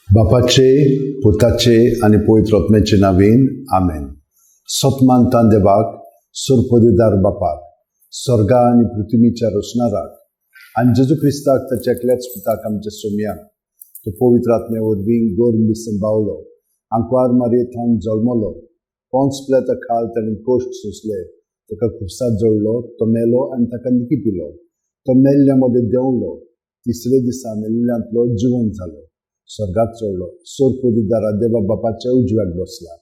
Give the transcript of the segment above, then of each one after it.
बापाचे, पुताचे आणि पवित्र आत्म्याचे नावेन आमेन. सतमानतान देवाक, सुरपदीदार बापाक, स्वर्गा आणि पृथ्वीच्या रचणाराक आणि जेजू क्रिस्ताक ताच्या एकल्याच पुताक आमच्या सोम्याक तो पवित्र आत्म्या वरवीं गोरमी संभावलो, आंकवार मारयेंत जल्मलो, पोंच पिलाता खाल ताणें कोश्ट सोंसले, ताका खुर्सात जोडलो, तो मेलो आनी ताका निकी पिलो, तो मेल्ल्या मदें देंवलो, तिसरे दिसा मेल्ल्यांतलो जिवंत जालो, स्वर्गात चडलो, सुरपदीदारा देवा बापाच्या उजव्याक बसला,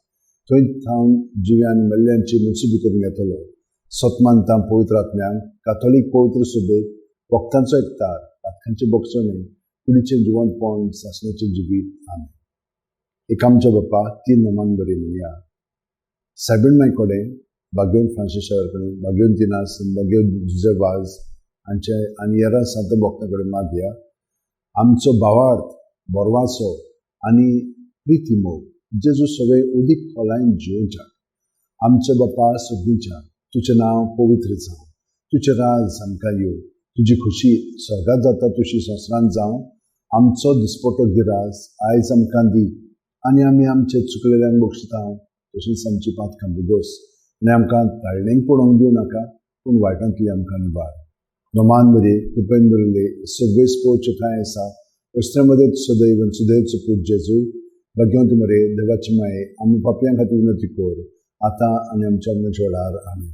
थंय थावन जिव्यान मेल्ल्यांची मुसुबी करून येतलो. सतमानतां पवित्र आत्म्यांक, काथोलीक पवित्र सुबेक, वक्तांचो एकतार, पातकांचे बोगसणे, कुडीचें जिवंतपण, सासणाचें जिवीत. आमेन. एक आमच्या बापा तीन नामान बरी म्हणया. सायबीण माय कडेन, भाग्यवंत फ्रांसीस कडेन, भाग्यवंत तिनास, भाग्यवंत जुझे वाज हांचे आनी हेरां सांत भक्तां कडेन मागया. आमचो भावार्थ, बोरवासो आनी प्रिती मोग जेजू सगळे उदीक खोलायन जिवोवच्या. आमचे बापा सुर्गीच्या, तुजें नांव पवित्र जावं, तुजें राज आमकां येवं, तुजी खुशी स्वर्गात जाता तशी संवसारांत जावं. आमचो दिसपटो गिरास आयज आमकां दी आनी आमी आमचे चुकलेल्यांक बक्षिता तशींच आमची पातकां बुगोस आनी आमकां ताळणेक पडोवंक दिवं नाका, पूण वायटांतली आमकां निबार. नोमान बरे, कृपेन बरयले, सगळेच पोवचे ठांय आसा, वस्त्रामध्ये सदैव सुदैवचो पूत जेजू, भाग्यवंत मरे, देवाची माये, आमी पापयां खातीर विनंती कर, आतां आनी आमच्या मरणाच्या वेळार. आमेन.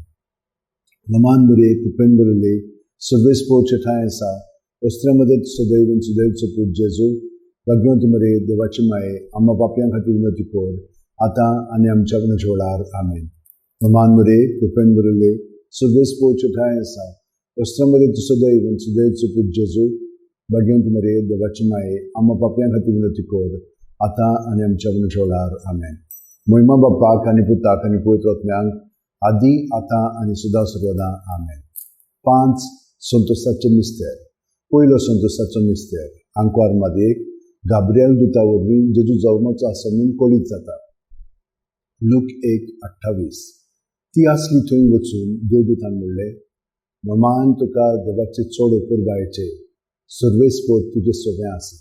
नोमान बरे, कृपेन बरयले, सगळेच पोवचे ठांय आसा, वस्त्रामध्ये सदैव सुदैवचो पूत जेजू, भाग्यवंत मरे, देवाची माये, आमी पापयां खातीर विनंती कर, आतां आनी आमच्या मरणाच्या वेळार. आमेन. नोमान बरे, कृपेन बरयले, सगळेच पोवचे ठांय आसा, वस्त्रामध्ये सदैव सुदैवचो पूत जेजू, भाग्यवंत मरे, देवाची माये, आमी पापयां खातीर विनंती कर, आतां आनी आमच्या मरणाच्या वेळार. आमेन. महिमा बापाक आनी पुताक आनी पवित्र आत्म्यांक, आदी आतां आनी सदां सर्वदा. आमेन. 5 संतोसाचे मिस्तेर. पयलो संतोसाचो मिस्तेर. आंकवार मादयेक गाब्रिएल दुता वरवीं जेजू जल्माचो आसा म्हूण कळीत जाता. लूक 1:28. ती आसली थंय वचून देवदूतान म्हणलें, नोमान, तुका देवाचे चड उपर बायचे, सर्वेस्पोर तुजे सोबे आसा.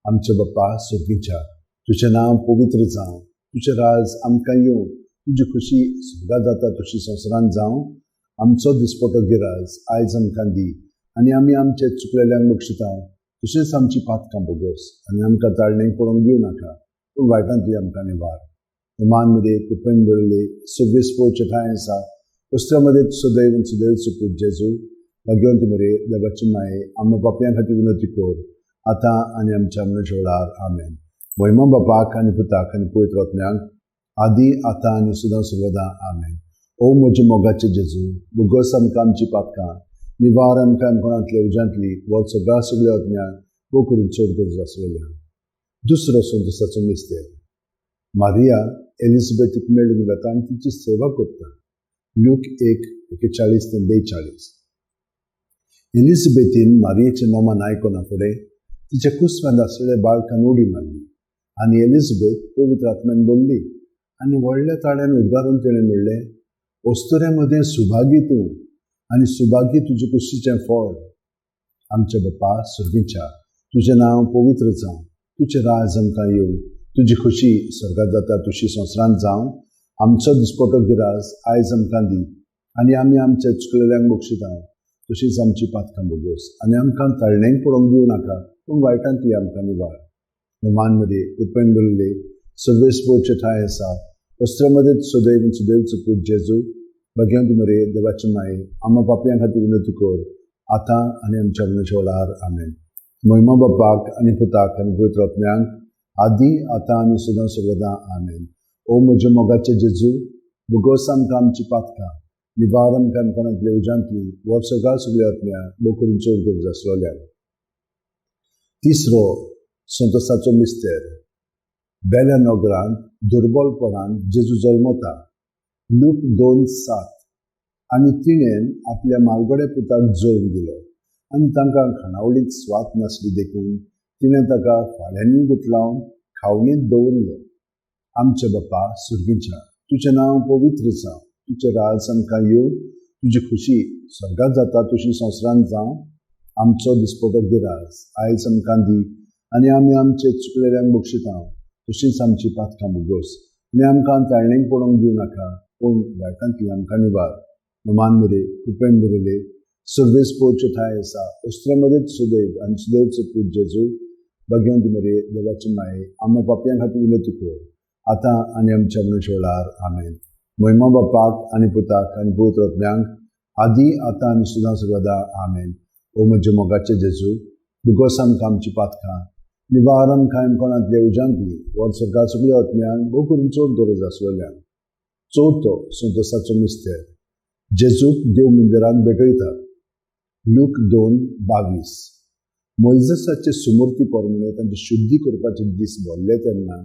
आमचे बापा सुर्गीच्या, तुजें नांव पवित्र जावं, तुजें राज आमकां येवं, तुजी खुशी स्वर्गात जाता तशी संवसारांत जावं. आमचो दिसपटो गिराज आयज आमकां दी आनी आमी आमचे चुकलेल्यांक बक्षिता तशेंच आमची पातकां बोगोस आनी आमकां ताळणेक पडोवंक दिवं नाका, पूण वायटांतली आमकां निबार. नोमान मध्ये, कृपेन बरयले, सगळेच पोवचे ठांय आसा, वस्त्रामध्ये सदैव सुदैवचो पूत जेजू, भाग्यवंत मरे, देवाची माये, आमी पापयां खातीर विनंती कर, आतां आनी आमच्या मरणाच्या वेळार. आमेन. महिमा बापाक आनी पुताक आनी पवित्र आत्म्यांक, आदी आतां आनी सदां सर्वदा. आमेन. ओ म्हजे मोगाचे जेजू, बुगोस आमकां आमची पातकां, निवार आमकां कोणांतल्या उज्यांतली वो सगळ्या आत्म्यांक भोव करून चड गरज आसलेल्या. दुसरो संतोसाचो मिस्तेर. मारिया एलिझाबेथीक मेळून वता आनी तिची सेवा करता. लूक 1:41-42. एलिझाबेथीन मारियेचें नोमान आयकना फुडें तिच्या कुस्व्यांत आसलेल्या बाळकान उडी मारली आनी एलिझाबेथ पवित्र आत्म्यान बोल्ली आनी व्हडल्या ताळ्यान उद्गारून तिणें म्हणलें, वस्तुऱ्या मदें सुभागी तूं आनी सुभागी तुजे कुशीचें फळ. आमच्या बापा सुर्गीच्या, तुजें नांव पवित्र जावं, तुजें राज आमकां येवं, तुजी खुशी स्वर्गात जाता तशी संवसारांत जावं. आमचो दिसपटो गिरास आयज आमकां दी आनी आमी आमच्या चुकलेल्यांक बक्षिता तशीच आमची पातकां बोगोस आनी आमकां ताळणेक पडोवंक दिवं नाका, पूण वायटांतली आमकां निबार. नोमान मध्ये, कृपेन बरयले, सगळेच पोवचे ठांय आसा, वस्त्रामध्ये सदैव सुदैवचो पूत जेजू, भाग्यवंत मरे, देवाची माये, आमी पापयां खातीर विनंती कर, आतां आनी आमच्या मरणाच्या वेळार. आमेन. महिमा बापाक आनी पुताक आनी पवित्र आत्म्यांक, आदी आतां आनी सदां सर्वदा. आमेन. ओ म्हजे मोगाचे जेजू, बुगोस आमकां आमची पातकां, निबार आमकां कोणांतल्या उज्यांतली वो सगळ्या आत्म्यांक भोव करून चड गरज आसलेल्या. तिसरो संतोसाचो मिस्तेर. बेल्या नोगरांत दुर्बलपणान जेजू जल्मता. लूक 2:7. आनी तिणेन आपल्या मालगड्या पुताक जल्म दिलो आनी तांकां खाणावळीत स्वात नासली देखून तिणें ताका फाळ्यांनी गुटलावन खावणीत दवरलो. आमचे बापा सुर्गीच्या, तुजें नांव पवित्र जावं, तुजें राज आमकां येवं, तुजी खुशी स्वर्गात जाता तशी संवसारांत जावं. आमचो दिसपटो गिरास आयज आमकां दी आनी आमी आमचे चुकलेल्यांक बक्षिता तशींच आमची पातकां बुगोस आनी आमकां ताळणेक पडोवंक दिवं नाका पूण वायटांतली आमकां निवार नमान मरे कृपेन बरयले सर्वेस पोवचे ठाय आसा अस्त्रेमध्ये सुदैव आनी सुदैवचो पूत जेजू भगवंत मरे देवाचे माये आम्हा पापयां खातीर विनंती कर आतां आनी आमच्या मनुश्य वेळार आमेन. महिमा बापाक आनी पुताक आनी पवित्र आत्म्यांक आदी आतां आनी सुद्दां सर्वदा आमेन. ओ म्हजे मोगाचे जेजू बुगोस आमकां आमची पातकां निवार आमकां कोणांतले उजांतली वर सरकार सगळ्या आत्म्यांक भोव करून चड गरज आसलेल्यान. चवथो संतोसाचो मिस्तेर जेजूक देव मंदिरांत भेटयता. लूक 2:22. मोइजेसाचे सुमूर्ती पोरमणे तांचे शुद्धी करपाचे दीस भरले तेन्ना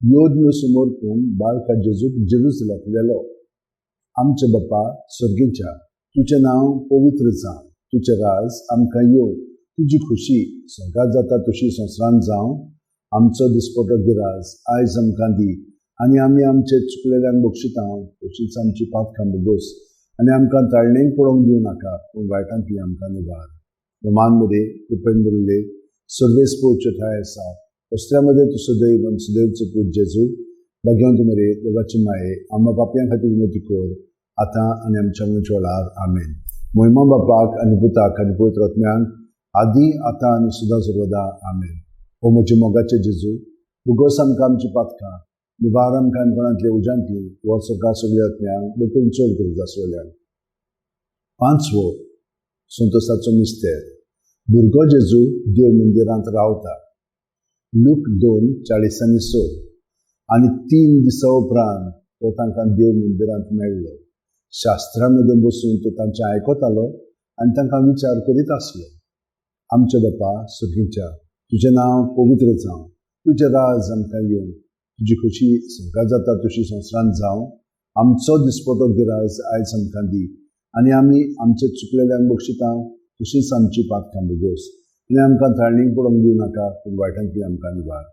योद्न समोरपून बाळका जेजूक जेरुसलेमाक व्हेलो. आमचे बापा स्वर्गीच्या तुजें नांव पवित्र जावं, तुजें राज आमकां येवं, तुजी खुशी स्वर्गांत जाता तशी संवसारांत जावं. आमचो दिसपटो गिराज आयज आमकां दी आनी आमी आमचे चुकलेल्यांक बक्षिता तशींच आमची पातकां बुगोस आनी आमकां ताळणेक पडोवंक दिवं नाका पूण वायटांतली आमकां निवार. नमान मरे कृपेन बरयले सर्वेस पोवचे ठाय आसा अस्त्र्यामध्ये तूं सदैव आनी सुदैवचो पूत जेजू भगवंत मरे देवाचे माये आम्हा पापयां खातीर विनंती कर आतां आनी आमच्या मनुश्य वेळार आमेन. महिमा बापाक आनी पुताक आनी पवित्र आत्म्यांक आदी आतां आनी सुद्दां सर्वदा आमेन. ओ म्हजे मोगाचे जेजू बुगोस आमकां आमची पातकां निवार आमकां कोणांतले उजांतली वर सरकार सगळ्या आत्म्यांक देखून चड गरज आसलेल्यान. 5वो संतोसाचो मिस्तेर भुरगो जेजू देव मंदिरांत रावता. लूक 2:40-6. आनी 3 दिसां उपरांत तो तांकां देव मंदिरांत मेळ्ळो. शास्त्रांमध्ये बसून तो तांचें आयकतालो आनी तांकां विचार करीत आसलो. आमचे बापा स्वर्गीच्या तुजें नांव पवित्र जावं, तुजें राज आमकां येवं, तुजी खुशी स्वर्गांत जाता तशी संवसारांत जावं. आमचो दिसपटो गिराज आयज आमकां दी आनी आमी आमचे चुकलेल्यांक बक्षिता तशींच आमची पातकां बुगोस आनी आमकां ताळणेक पडोवंक दिवं नाका पूण वायटांतली आमकां निवार.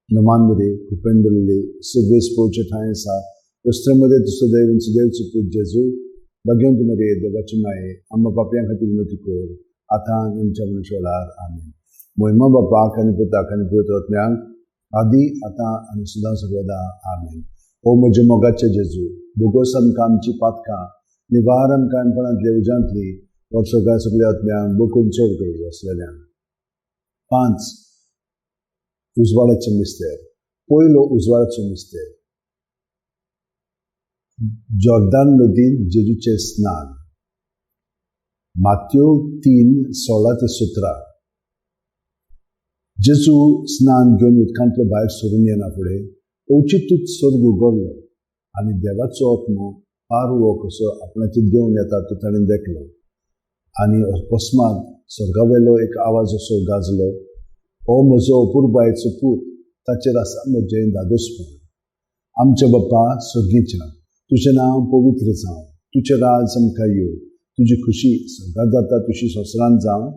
नमान मरे कृपेन बरयले सर्वेस पोवचे ठाय आसा अस्त्रेमध्ये तूं सदैव आनी सुदैवचो पूत जेजू भगवंत मरे देवाचे माये आम्हा पापयां खातीर विनंती कर आतां आनी आमच्या मनुश्य वेळार आमेन. महिमा बापाक आनी पुताक आनी पवित्र आत्म्यांक आदी आतां आनी सुद्दां सर्वदा आमेन. ओ म्हजे मोगाचे जेजू बुगोस आमकां आमची पातकां निवार आमकां कोणांतले उजांतली वर सरकार सगळ्या आत्म्यांक बकून चड गरज आसलेल्यान. 5 उजवाडाचे मिस्तेर पयलो उजवाडाचो मिस्तेर जॉर्दान नदीन जेजूचें स्नान. माथ्यो 3:16-17. जेजू स्नान घेवन उदकांतलो भायर सरून येना फुडें अवचितूच स्वर्ग उगडलो आनी देवाचो आत्मो पारवो कसो आपणाचेर देंवन येता तो ताणें देखलो. आनी अकस्मात स्वर्गावेलो एक आवाज असो गाजलो, ओ म्हजो अपुरबायेचो पूत ताचेर आसा म्हजें दादोसपण. आमचे बापा स्वर्गीच्या तुजें नांव पवित्र जावं, तुजें राज आमकां येवं, तुजी खुशी स्वर्गांत जाता तशी संवसारांत जावं.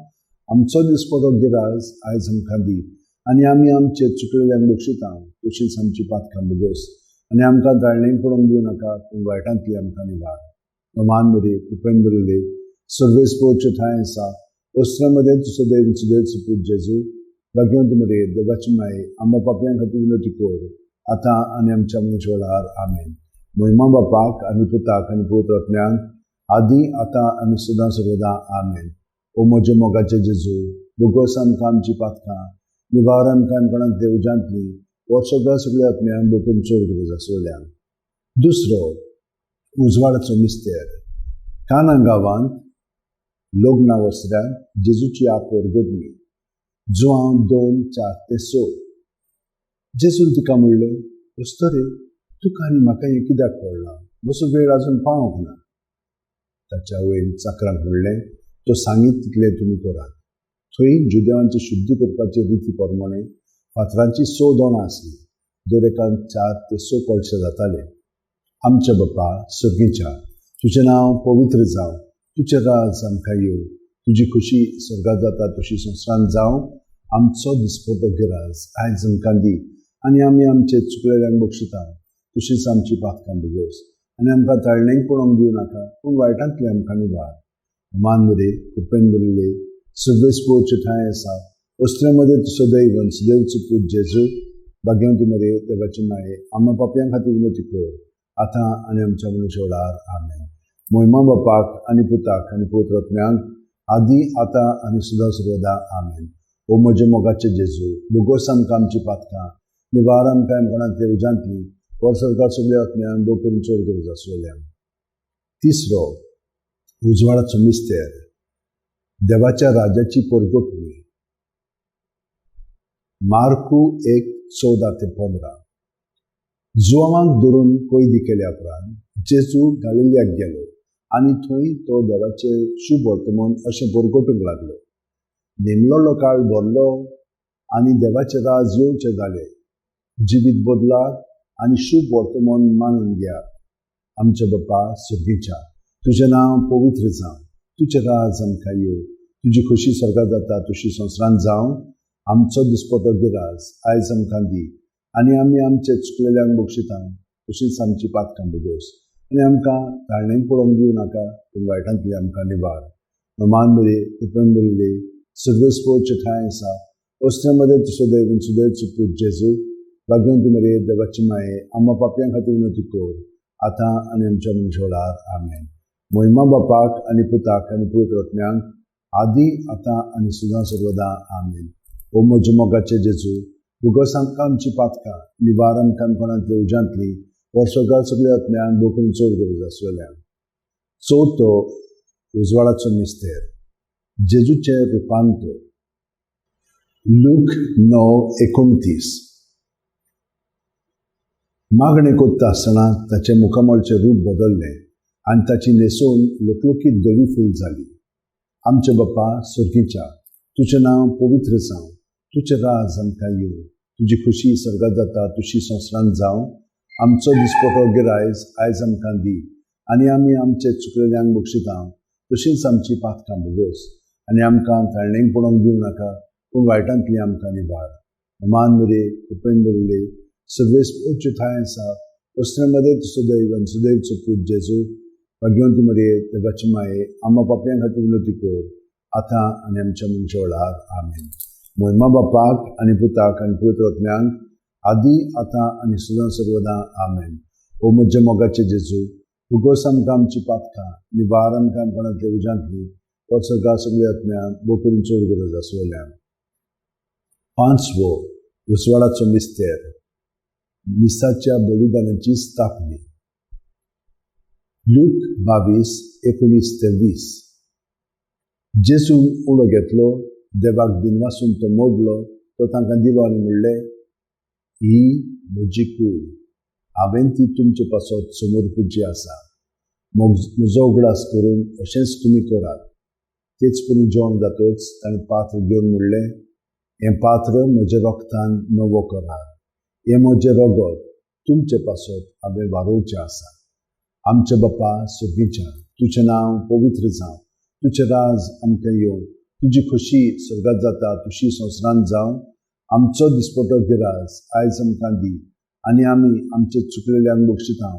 आमचो दिसपटो गिराज आयज आमकां दी आनी आमी आमचे चुकलेल्यांक बक्षिता तशींच आमची पातकां बुगोस आनी आमकां ताळणेक पडोवंक दिवं नाका पूण वायटांतली आमकां निवार. नमान मरे कृपेन बरयले सर्वेस पोवचे ठाय आसा अस्त्रेमध्ये तूं सदैव सुदैवचो पूत जेजू भगवंत मरे देवाचे माये आम्हा पापयां खातीर विनंती कर आतां आनी आमच्या मनुश्य वेळार आमेन. महिमा बापाक आनी पुताक आनी पवित्र आत्म्यांक आदी आतां आनी सुद्दां सर्वदा आमेन. ओ म्हजे मोगाचे जेजू बुगोस आमकां आमची पातकां निवार आमकां कोणांतले उजांतली वर सरकार सगळ्या आत्म्यांक बकून चड गरज आसलेल्यान. दुसरो उजवाडाचो मिस्तेर काना गांवांत लग्ना वस्त्र्यांत जेजूची आपोर घडली. जुआंव 2:4-6. जेजून तिका म्हणलें, वस्तरे तुका आनी म्हाका हें कित्याक कळना, म्हजो वेळ आजून पावूंक ना. ताच्या वयर चाकरांक म्हणलें, तो सांगीत तितलें तुमी करात. थंय जुदेवांची शुद्धी करपाची रिती प्रमाणे फातरांची 6 दोणां आसलीं. दर एकान 4 ते 6 कळशे जाताले. आमचे बापा स्वर्गीच्या तुजें नांव पवित्र जावं, तुजें राज आमकां येवं, तुजी खुशी स्वर्गांत जाता तशी संवसारांत जावं. आमचो दिसपटो गिराज आयज आमकां दी आनी आमी आमचे चुकलेल्यांक बक्षिता तशींच आमची पातकां बुगोस आनी आमकां ताळणेक पडोवंक दिवं नाका पूण वायटांतली आमकां निवार. मान मरे कृपेन बरयले सर्वेस पोवचे ठाय आसा वस्त्रामध्ये तुझं दैवन सुदैवचं पूत जेजू भाग्यवंती मरे देवाची माये आम्हा पापयां खातीर विनोती कर आतां आनी आमच्या मनशाच्या वेळार आमेन. महिमा बापाक आनी पुताक आनी पवित्र आत्म्यांक आदी आतां आनी सुद्दां सर्वदा आमेन. ओ म्हजे मोगाचे जेजू भुगोस आमकां आमची पातकां निवार आमकां कोणांतले उजांतली वर सरकार सगळ्या आत्म्यांक भोव करून चड गरज आसलेल्या. तिसरो उजवाडाचो मिस्तेर देवाच्या राजाची परगटणी. मार्कू 1:14-15. जुआवांक धरून कैदी केल्या उपरांत जेजू गालिल्याक गेलो आनी थंय तो देवाचे शुभ वर्तमान अशें परगटूंक लागलो. नेमलोलो काळ भरलो आनी देवाचें राज येवचें जालें. जिवीत बदलात आनी शुभ वर्तमान मानून घेयात. आमचे बापा सुर्गीच्या तुजें नांव पवित्र जावं. तुजें राज आमकां येवं. तुजी खोशी स्वर्गांत जाता तशी संवसारांत जावं. आमचो दिसपटो गिरास आयज आमकां दी आनी आमी आमचे चुकलेल्यांक बक्षिता तशीच आमची पातकां बगोस आनी आमकां ताळणेक पडोवंक दिवं नाका पूण वायटांतली आमकां निवार. मान बरी कृपेन बरयले सर्वेस पोवचे ठांय आसा. वस्त्रामध्ये तुजो दैवन सुदैवचो पूत जेजू भाग्यवंती मरे देवाची माये आम्हा पापयां खातीर विनोती कर आतां आनी आमच्या मनशाच्या वेळार आमेन. महिमा बापाक आनी पुताक आनी पवित्र आत्म्यांक आदी आतां आनी सुद्दां सर्वदा आमेन. ओ म्हजे मोगाचे जेजू भुगोस आमकां आमची पातकां निवार आमकां कोणांतले उजांतली वर सरकार सगळ्या आत्म्यांक भोव करून चड गरज आसलेल्या. चवथो उजवाडाचो मिस्तेर जेजूचे रुपांतर. लूक 9:29. मागणें करता आसतना ताचे मुखामळचें रूप बदल्लें आनी ताची न्हेसून लोकलोकीत धवी फूल जाली. आमचे बापा सुर्गीच्या तुजें नांव पवित्र जावं. तुजें राज आमकां येवं. तुजी खोशी स्वर्गांत जाता तशी संवसारांत जावं. आमचो दिसपटो गिरायज आयज आमकां दी आनी आमी आमचे चुकलेल्यांक बक्षिता तशींच आमची पातकां बगोस आनी आमकां ताळणेक पडोवंक दिवं नाका पूण वायटांतली आमकां निवार. मान बरे कृपेन बरयले सर्वेस पोवचे ठांय आसा. वस्त्रामध्ये तुजो दैवन सुदैवचो पूत जेजू भाग्यवंती मरे देवाची माये आम्हा पापयां खातीर विनोती कर आतां आनी आमच्या मनशाच्या वेळार आमेन. महिमा बापाक आनी पुताक आनी पवित्र आत्म्यांक आदी आतां आनी सुद्दां सर्वदा आमेन. ओ म्हजे मोगाचे जेजू भुगोस आमकां आमची पातकां निवार आमकां कोणांतले उजांतली वर सरकार सगळ्या आत्म्यांक भोव करून चड गरज आसलेल्या. पांचवो उजवाडाचो मिस्तेर मिसाच्या बलिदानाची स्थापणी. लूक 22:19-20. जेजू उडो घेतलो देवाक दिनवासून तो मोडलो तो तांकां दिलो आनी म्हणलें ही म्हजी कूड हांवें ती तुमचे पासत समोर पुजी आसा. म्हजो उगडास करून अशेंच तुमी करात. तेच परी जेवण जातच ताणें पात्र घेवन म्हणलें हें पात्र म्हज्या रोगतान नवो करात. हें म्हजें रगत तुमचे पासत हांवें वारोवचें आसा. आमचे बापा सुर्गीच्या तुजें नांव पवित्र जावं. तुजें राज आमकां येवं. तुजी खोशी स्वर्गांत जाता तशी संवसारांत जावं. आमचो दिसपटो गिरास आयज आमकां दी आनी आमी आमचे चुकलेल्यांक बक्षिता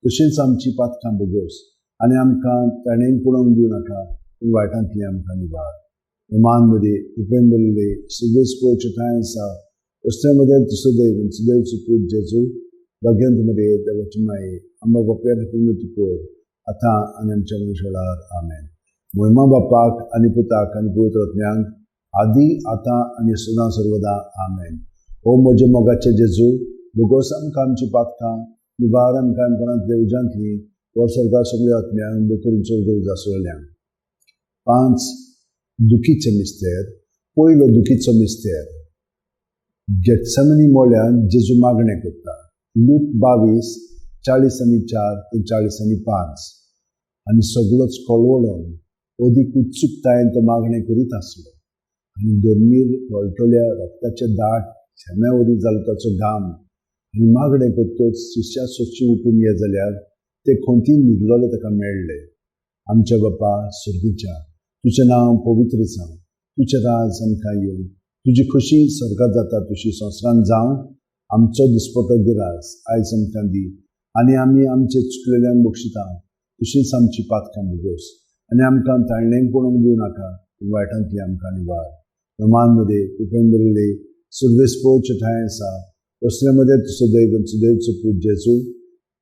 तशींच आमची पातकां बगोस आनी आमकां ताणेक पडोवंक दिवं नाका पूण वायटांतली आमकां निवार. मान बरी कृपेन बरयले सर्वेस पोवचे ठांय आसा. वस्त्रामध्ये तुजो दैवन सुदैवचो पूत जेजू भाग्यवंती मरे देवाची माये आम्हा पापयां खातीर विनोती कर आतां आनी आमच्या मनशाच्या वेळार आमेन. महिमा बापाक आनी पुताक आनी पवित्र आत्म्यांक आदी आतां आनी सुद्दां सर्वदा आमेन. ओ म्हजे मोगाचे जेजू भुगोस आमकां आमची पातकां निवार आमकां कोणांतले उजांतली वर सरकार सगळ्या आत्म्यांक भोव करून चड गरज आसलेल्या. 5 दुखीचे मिस्तेर. पयलो दुखीचो मिस्तेर. गेत्सेमनी मोळ्यान जेजू मागणें करता. लूक 22:40-4-40-5. आनी सगळोच कळवळोन अदीक उत्सुकतायेन तो मागणें करीत आसलो आनी दोर्मीर गळटल्या रक्ताचे दाट शेम्या वरी जालो ताचो घाम आनी मागणें करतच शिश्यां सोंशी उठून ये जाल्यार ते खोंतीन न्हिदलोले ताका मेळ्ळे. आमच्या बापा सुर्गीच्या तुजें नांव पवित्र जावं. तुजें राज आमकां येवं. तुजी खोशी स्वर्गांत जाता तशी संवसारांत जावं. आमचो दिसपटो गिरास आयज आमकां दी आनी आमी आमचे चुकलेल्यांक बक्षिता तशींच आमची पातकां बगोस आनी आमकां ताळणेक पडोवंक दिवं नाका पूण वायटांतली आमकां निवार. नमांमध्ये कुपेंद्रले सुर्वेस्पोच ठायसा वस्त्रमध्ये तुझं दैव सुदैवचं पूज जेजू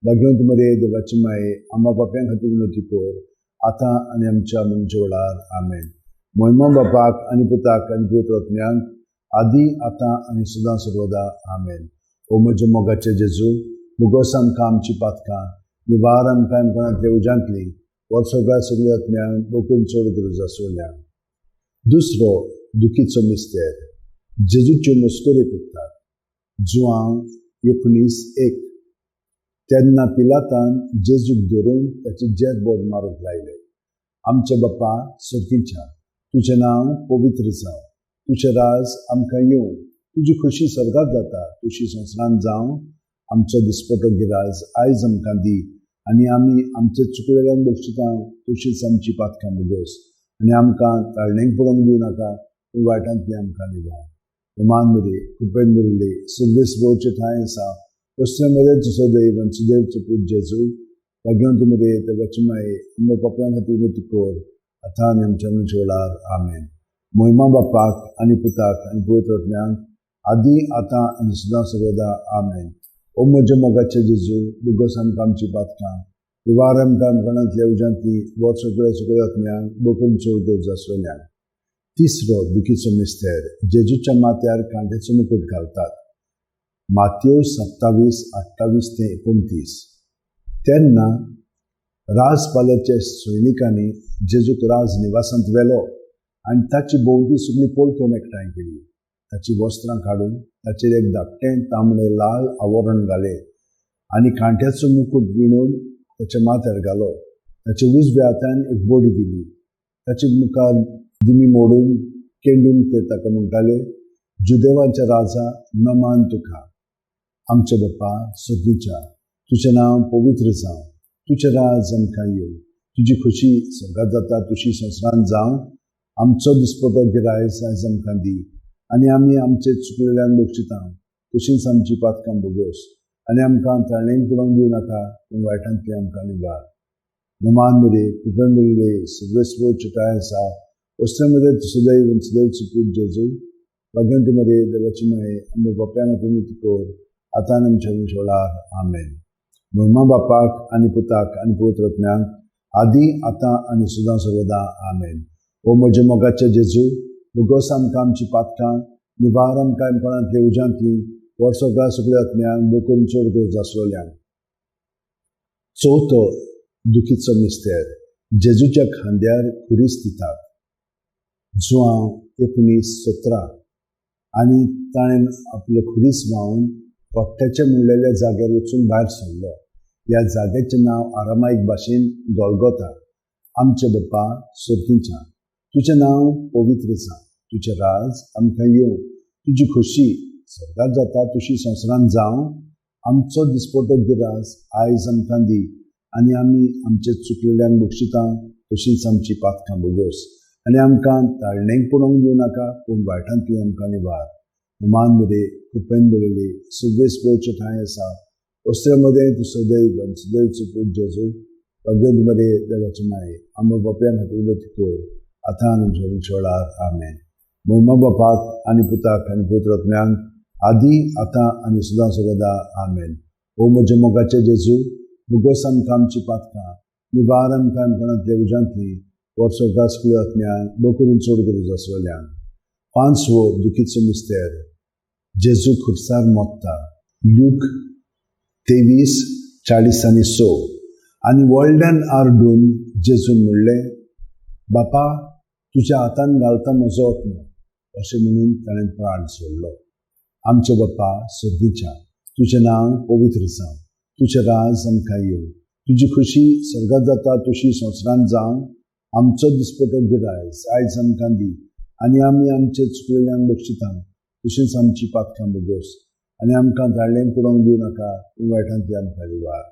भाग्यवंत मरे देवाची माये आम्हा पाप्यां खातीर विनंती कर आता आणि आमच्या मनच्या वेळार आमेन. महिमा बापाक आणि पुताक आणि पवित्र आत्म्यांक आदी आता आणि सदां सर्वदा आमेन. ओ म्हज्या मोगाचे जेजू मुगोस आमकां आमची पातकां निवार आमकां आमकां उजांतली वर सगळ्या आत्म्यांक बोकून चड गरज आसल्या. दुसरो दुखीचो मिस्तेर जेजूच्यो मस्कोरी करतात. जुआंव 19:1 तेन्ना पिलातान जेजूक धरून ताची जेत बोध मारूंक लायले. आमचे बाप्पा सर्तीच्या तुझें नांव पवित्र जावं, तुझें राज आमकां येवं, तुजी खुशी स्वर्गांत जाता तुशी संवसारांत जावं. आमचो दिसपटो गिराज आयज आमकां दी आनी आमी आमचे चुकलेल्यांक बक्षितां तुशीच आमची पातकां मुगोस आनी आमकां ताळणेक पडोवंक दिवं नाका पूण वायटांतली आमकां निवार. प्रमाणमध्ये कुपेंद्रले सुर्वेस्पोचे ठाय आसा वस्त्रमध्ये तुझं दैव आनी सुदैवचो पूज जेजू भाग्यवंत मरे देवाची माये आमच्या पाप्यां खातीर विनंती कर आतां आनी आमच्या मनच्या वेळार आमेन. महिमा बापाक आनी पुताक आनी पवित्र आत्म्यांक आदी आतां आनी सदां सर्वदा आमेन. ओ म्हज्या मोगाचे जेजू मुगोस आमकां आमची पातकां निवार आमकां आमकाणांतल्या उजांतली वर सगळ्या आत्म्यांक बोकून चड गरज आसलेल्यान. तिसरो दुखीचो मिस्तेर जेजूच्या माथ्यार कांट्याचो मुकुट घालतात. माथ्येव 27:28-29 तेन्ना राजपाल्याच्या सैनिकांनी जेजूक राज निवासांत व्हेलो आनी ताची भोंवती सगळी पळकून एकठांय केली. ताची वस्त्रां काडून ताचेर एक धाकटें तांबडें लाल आवरण घालें आनी कांट्याचो मुकुट विणून ताच्या माथ्यार घालो. ताच्या उजव्या हातान एक बडी दिली. ताचे मुखार दिमी मोडून केंडून ते ताका म्हणटाले, जुदेवांच्या राजा नमान तुका. आमचे बाप्पा सर्तीच्या तुझें नांव पवित्र जावं, तुझें राज आमकां येवं, तुजी खुशी स्वर्गांत जाता तुशी संवसारांत जावं. आमचो दिसपटो गिरायज आयज आमकां दी आनी आमी आमचे चुकलेल्यांक बक्षितां तशींच आमची पातकां बोगोस आनी आमकां ताळणेक पडोवंक दिवं नाका पूण वायटांतली आमकां निवार. नमांमध्ये कुपेंद्रले सुर्वेस्पोचे ठाय आसा वस्त्रमध्ये तुझं दैव आनी सुदैवचो पूज जेजू भाग्यवंत मरे देवाची माये आमच्या पाप्यां खातीर विनंती कर आतां आनी आमच्या मनच्या वेळार आमेन. महिमा बापाक आनी पुताक आनी पवित्र आत्म्यांक आदी आतां आनी सदां सर्वदा आमेन. ओ म्हज्या मोगाचे जेजू मुगोस आमकां आमची पातकां निवार आमकां आमकाणांतल्या उजांतली वर सगळ्या आत्म्यांक बोकून चड गरज आसलेल्यान. चवथो दुखीचो मिस्तेर जेजूच्या खांद्यार खुरीस दितात. जुआंव 19:17 आनी ताणें आपलो खुरीस व्हांवून कोट्ट्याच्या म्हणलेल्या जाग्यार वचून भायर सरलो. ह्या जाग्याचें नांव आरामायक भाशेन गोल्गोथा. आमचे बाप्पा सर्तीच्या तुझें नांव पवित्र जावं, तुझें राज आमकां येवं, तुजी खुशी स्वर्गांत जाता तुशी संवसारांत जावं. आमचो दिसपटो गिरास आयज आमकां दी आनी आमी आमचे चुकलेल्यांक बक्षितां तशींच आमची पातकां बोगोस आनी आमकां ताळणेक पडोवंक दिवं नाका पूण वायटांतली आमकां निवार. नमांमध्ये कुपेंद्रले सुर्वेस्पोचे ठाय आसा वस्त्रमध्ये तुझं दैव आनी सुदैवचो पूज जेजू भाग्यवंत मरे देवाची माये आमच्या पाप्यां खातीर विनंती कर आतां आनी आमच्या मनच्या वेळार आमेन. महिमा बापाक आनी पुताक आनी पवित्र आत्म्यांक आदी आतां आनी सदां सर्वदा आमेन. ओ म्हज्या मोगाचे जेजू मुगोस आमकां आमची पातकां निवार आमकां आमकाणांतल्या उजांतली वर सगळ्या आत्म्यांक बोकून चड गरज आसलेल्यान. पांचवो दुखीचो मिस्तेर जेजू खुर्सार मोडटा. लूक 23:40-6 आनी व्हडल्यान आरडून जेजून म्हणलें, बापा तुज्या हातान घालता म्हजो आत्मो अशें म्हणून ताणें प्राण सोडलो. आमचे बाप्पा सर्तीच्या तुझें नांव पवित्र जावं, तुझें राज आमकां येवं, तुजी खुशी स्वर्गांत जाता तशी संवसारांत जावं. आमचो दिसपटो गिरायज आयज आमकां दी आनी आमी आमचे चुकलेल्यांक बक्षितां तशींच आमची पातकां बोगोस आनी आमकां ताळणेक पडोवंक दिवं नाका पूण वायटांतली आमकां निवार.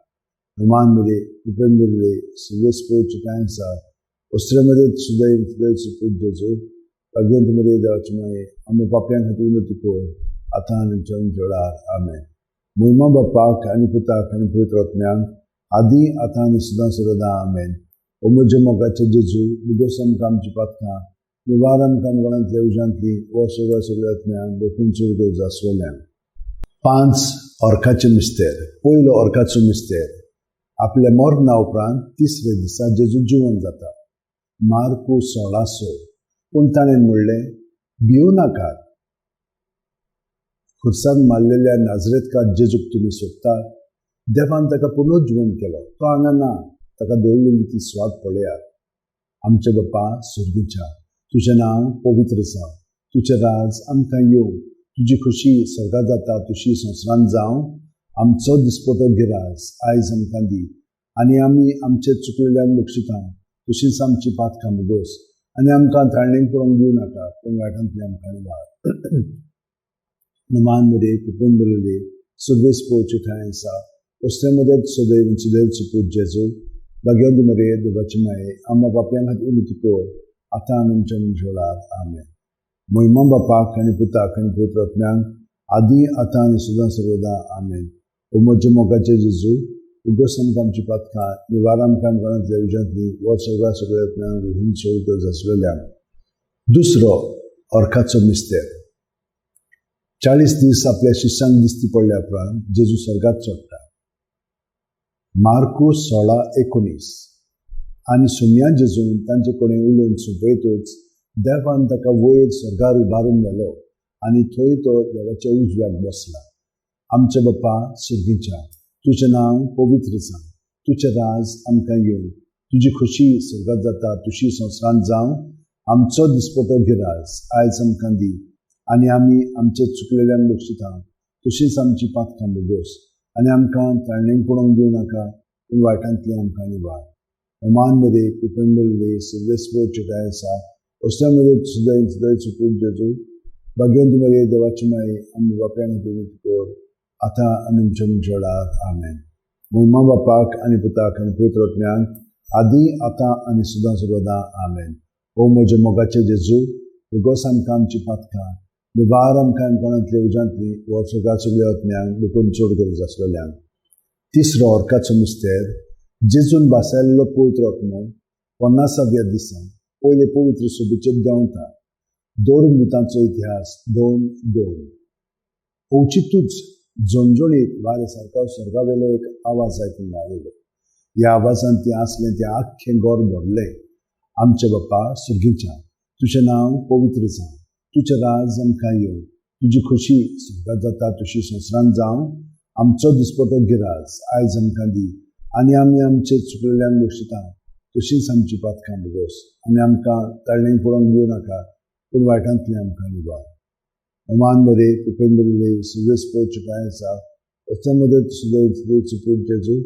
नमांमध्ये कुपेंद्रले सुर्वेस्पोचे ठाय आसा वस्त्रमध्ये सुदैवचो पूज जेजू भाग्यवंत मरे देवाची माये आमच्या पाप्यां खातीर विनंती कर आतां आनी आमच्या मनच्या वेळार आमेन. महिमा बापाक आनी पुताक आनी पवित्र आत्म्यांक आदी आतां आनी सदां सर्वदा आमेन. ओ म्हज्या मोगाचे जेजू मुगोस आमकां आमची पातकां निवारण काणकोणांतल्या उज्यांतली व सगळ्यांतल्यान देखून चड आसलेल्यान 5 ऑर्काचें मिस्तेर. पयलो ऑर्काचो मिस्तेर. आपल्या मरणा उपरांत 3रे दिसा जेजू जिवंत जाता. मार्क 16:6. पूण ताणें म्हणलें, भिवू नाकात. खुर्सांत मारलेल्या नाजरेतकार जेजूक तुमी सोदतात. देवान ताका पुनर्जिवन केलो. तो हांगा ना. ताका दवरलेली ती स्वात पळयात. आमचे बापा सुर्गीच्या, तुजें नांव पवित्र जावं. तुजें राज आमकां येवं. तुजी खुशी स्वर्गांत जाता तशी संवसारांत जावं. आमचो दिसपटो गिरास आयज आमकां दी. आनी आमी आमचे चुकलेल्यांक बक्षिता तशींच आमची पातकां मुगोस. आनी आमकां ताळणेक पडोवंक दिवं नाका, पूण वायटांतली आमकां निवार. नमान मध्ये कुटुंब बरयले सर्वेस पोवचे थंय आसा. कसले मदत सदैव सुदैव सुपूत जेजू. भाग्यवंत मरे देवाची माये, आम्हा बापयां खातीर उलोवची कर, आतां आनी आमच्या मनशाळार. आमेन. महिमा बापाक आनी पुताक आनी पवित्र आत्म्यांक, आदी आतां आनी सदां सर्वदा. आमेन. ओ म्हज्या मोगाचे जेजू, उगस आमकां आमची पातकां निवार आमकां काणकोणांतल्या उज्यांतली वर सगळ्यांतल्यान उहून चड आसलेल्यान. दुसरो ऑर्काचो मिस्तेर. 40 दीस आपल्या शिश्यांक दिश्टी पडल्या उपरांत जेजू स्वर्गांत चडटा. मार्क 16:19. आनी सुमया जेजून तांचे कडेन उलोवन सोंपयतूच देवान ताका वयर स्वर्गार उबारून गेलो आनी थंय तो देवाच्या उजव्याक बसला. आमचे बापा सुर्गीच्या, तुजें नांव पवित्र जावं. तुजें राज आमकां येवं. तुजी खुशी स्वर्गांत जाता तशी संवसारांत जावं. आमचो दिसपटो गिरास आयज आमकां दी. आनी आमी आमचे चुकलेल्यांक बक्षिता तशींच आमची पातकां मुगोस. आनी आमकां ताळणेक पडोवंक दिवं नाका, पूण वायटांतली आमकां निवार. नमान मध्ये कुटुंब बरयले सर्वेस्व चिटाय आसा. असल्या मध्ये सुदैव सुपूत जेजू. भाग्यवंत मरे देवाची माये, आमी बापयां खातीर कर, आतां आनी आमच्या मनशाळार. आमेन. महिमा बापाक आनी पुताक आनी पवित्र आत्म्यांक, आदी आतां आनी सदां सर्वदा. आमेन. ओ म्हजे मोगाचे जेजू, उगस आमकां आमची पातकां निवार आमकां काणकोणांतल्या उज्यांतली वर सगळ्या आत्म्यांक देखून चड गरज आसलेल्यान. तिसरो ऑर्काचो मिस्तेर. जेजून भासायल्लो पवित्र आत्मो 50व्या दिसा पयले पवित्र सोबीचेर देंवता. 2 मितांचो इतिहास 2:2. ओचितूच झणझणीत वारे सारको स्वर्गावेलो एक आवाज आयकूंक आयलो. ह्या आवाजान ती आसलें तें आख्खें घर भरलें. आमचे बापा सुर्गीच्या, तुजें नांव पवित्र जावं. तुजें राज आमकां येवं. तुजी खुशी स्वर्गांत जाता तशी संवसारांत जावं. आमचो दिसपटो गिरास आयज आमकां दी. आनी आमी आमचे चुकलेल्यांक बक्षिता तशींच आमची पातकां मुगोस. आनी आमकां ताळणेक पडोवंक दिवं नाका, पूण वायटांतली आमकां निवार. नमान मध्ये कुटुंब बरयले सर्वेस पोवचे थंय आसा. असल्या मदत सुदैव सुपूत जेजू.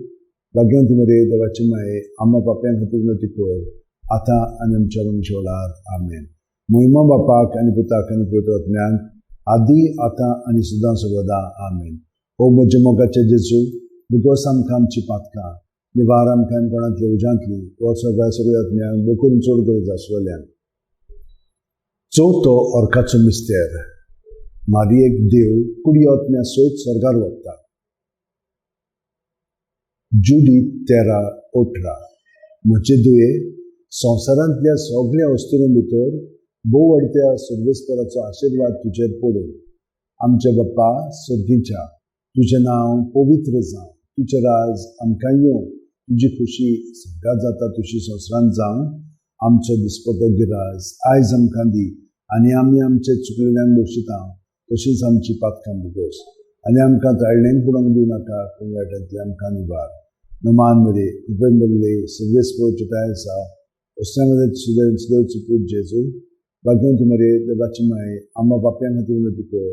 भाग्यवंत मरे देवाची माये, आम्हा बापयां खातीर उलोवची कर, आतां आनी आमच्या मनशाळार. आमेन. महिमा बापाक आनी पुताक आनी पवित्र आत्म्यांक, आदी आतां आनी सदां सर्वदा. आमेन. ओ म्हजे मोगाचे जेजू, उगस आमकां आमची पातकां निवार आमकां काणकोणांतल्या उज्यांतली वर सगळ्या आत्म्यांक देखून चड गरज आसलेल्यान. चवथो ऑर्काचो मिस्तेर. मारयेक देव कुडयो आत्म्या सयत स्वर्गार वता. जुडीत 13:18. म्हजे दुये, संवसारांतल्या सगळ्या वस्तूं भितर भोव वाडट्या सर्वेस्पराचो आशिर्वाद तुजेर पडूं. आमचे बापा सुर्गीच्या, तुजें नांव पवित्र जावं. तुजें राज आमकां येवं. तुजी खुशी स्वर्गांत जाता तशी संवसारांत जावं. आमचो दिसपटो गिरास आयज आमकां दी. आनी आमी आमचे चुकलेल्यांक बक्षिता तशींच आमची पातकां मुगोस. आनी आमकां ताळणेक पडोवंक दिवं नाका, पूण वायटांतली आमकां निवार. नमान मध्ये कुटुंब बरयले सर्वेस पोवचे थंय आसा. असल्या मध्ये सुदैव सुपूत जेजू. भाग्यवंत मरे देवाची माये, आम्हा बापयां खातीर उलोवची कर,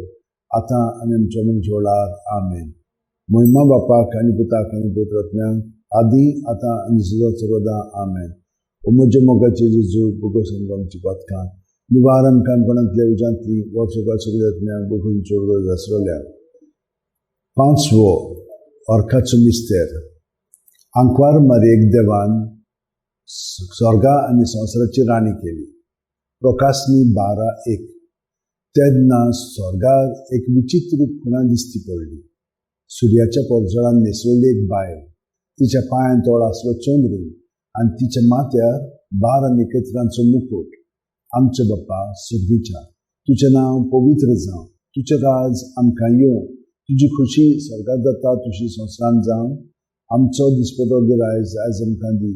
आतां आनी आमच्या मनशाळार. आमेन. महिमा बापाक आनी पुताक आनी पवित्र आत्म्यांक, आदी आतां आनी सदां सर्वदा. आमेन. ओ म्हजे मोगाचे जेजू, उगस आमकां आमची पातकां निवार आमकां काणकोणांतल्या उज्यांतली वर सगळ्या आत्म्यांक देखून चड गरज आसलेल्यान. 5वो ऑर्काचो मिस्तेर. आंकवार मारयेक देवान स्वर्गा आनी संवसाराची राणी केली. प्रकाशनी 12:1. तेन्ना स्वर्गार एक विचित्र खुणा दिश्टी पडली. सुर्याच्या पोरजळान न्हेसलेली एक बायल. तिच्या पांयां तोळ आसलो चंद्र आनी तिच्या माथ्यार 12 नखेत्रांचो मुकुट. आमचे बाप्पा सुर्गीच्या, तुझें नांव पवित्र जावं, तुझें राज आमकां येवं, तुजी खुशी स्वर्गांत जाता तुजी संवसारांत जावं. आमचो दिसपतो गिरायज आयज आमकां दी,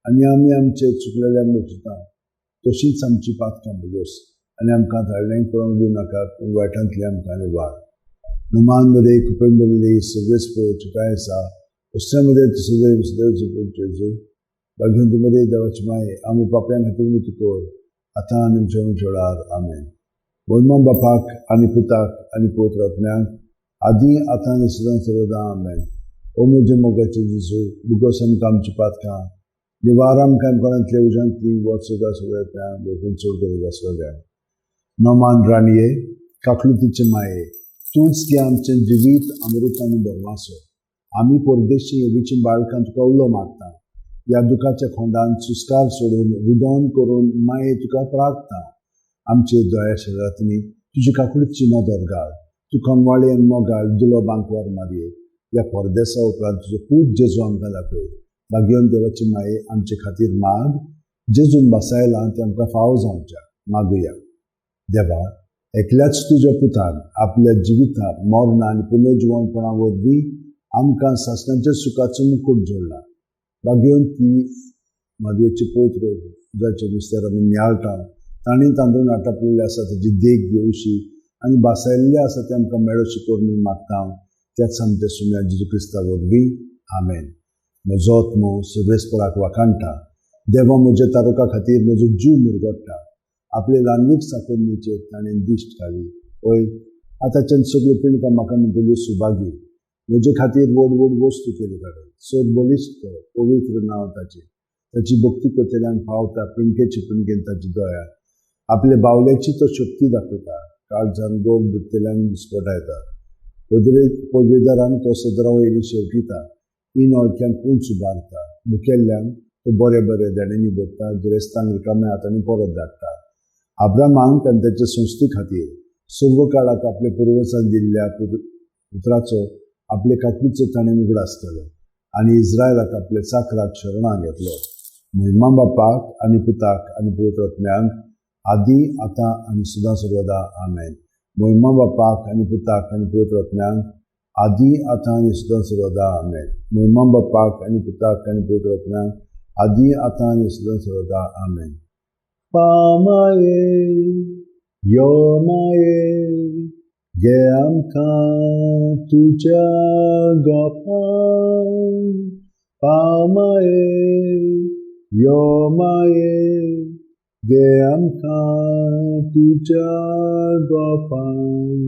आनी आमी आमचे चुकलेल्यांक मुजता तशींच आमची पातकां बगोस, आनी आमकां धाडलें पळोवंक दिवं नाका, पूण वायटांतली आमकां निवार. नुमानमध्ये कुपेन बरले सगळेच चुकाय आसा, उसऱ्यामध्ये सदैव सदैव जेजू, भाग्यवंतीमध्ये देवाची माये, आमी पापयां खातीर मुती कोर, आतां आनी आमच्या वेळार आमेन. महिमा बापाक आनी पुताक आनी पवित्र आत्म्याक, आदी आतां आनी सदां सर्वदा आमेन. ओ म्हजे मोगाचे जेजू, बुगोस आमकां आमची पातकां, निवार आमकां कोणांतल्या उज्यांतली वचोगा सगळ्या देखून चड गरज आसलेल्या. नोमान राणये, काकलुतीचे माये, तूंच की आमचें जिवीत अमृतान भरमासो. आमी परदेशी येवीची बाळकां तुका उलो मागता. ह्या दुखाच्या खोंडान सुस्कार सोडून रुदोन करून माये तुका प्रार्थना. आमचे दोया शरीरांतली तुजी काकलुतीची नदर घाल. तूं कनवाळी आनी मोगाळ दुलो बांकवार मारये. ह्या परदेसा उपरांत तुजो पूत जेजू आमकां दाखय. भाग्यवंत देवाची माये, आमचे खातीर माग. जेजून बसायलां ते आमकां फावो जावच्या. मागुया. देवा, एकल्याच तुज्या पुतान आपल्या जिवितांत मरण आनी पुनर्जिवणपणा वरवीं आमकां सासणाच्या सुखाचो मुकुट जोडला. भाग्यवंती मादयेची पवित्र उजाच्या नुस्त्यार आमी नियाळटा. तांणी तांदूळ आटापलेले आसा ताची देख घेवशी आनी बासायल्ले आसा ते आमकां मेळोशी करून मागता. त्याच आमच्या सुम्या जेजू क्रिस्ता वरवीं आमेन. म्हजो आत्मो सर्वेस्पराक वाखाणटा. देवा, म्हज्या तारुका खातीर म्हजो जीव मुरगडटा. आपले ल्हानवीक साकुरणीचेर ताणें दिश्ट घाली. पळय, आतांच्यान सगळ्यो पिणकां म्हाका म्हणटल्यो सुभागी. म्हजे खातीर व्हड व्हड वस्तू केल्यो काडय. चड बलिश्ट पवित्र नांव ताचें. ताची भक्ती करतल्यांक फावता पिणकेची पिणकेन ताची दोळ्या. आपले बावल्याची तो शक्ती दाखयता. काळजान गोग दुखतल्यांक दिसपटायता. पदवेदारांक तो सदरा वयली शेवटिता. इनवळख्यांक उंच उबारता. मुखेल्ल्यांक तो बरे बरे देण्यांनी भरता. गिरेस्तांक रिकाम्या हातांनी परत धाडटा. अब्रामांक आनी ताच्या संस्थे खातीर सर्व काळाक आपल्या पुर्वजांक दिल्ल्या पुत्राचो आपले काकलीचो ताणें उगडास केलो आनी इस्रायलाक आपल्या चाकराक शरणां घेतलो. महिमा बापाक आनी पुताक आनी पवित्र आत्म्यांक, आदी आतां आनी सदां सर्वदा आमेन. महिमा बापाक आनी पुताक आनी पवित्र आत्म्यांक, आदी आतां आनी सदां सर्वदा आमेन. महिमा बापाक आनी पुताक आनी पवित्र आत्म्यांक, आदी आतां आनी सदां सर्वदा आमेन. पामाये यो माये, घे आमकां तुज्या गोपान. पामाये यो माये, घे आमकां तुज्या गोपान.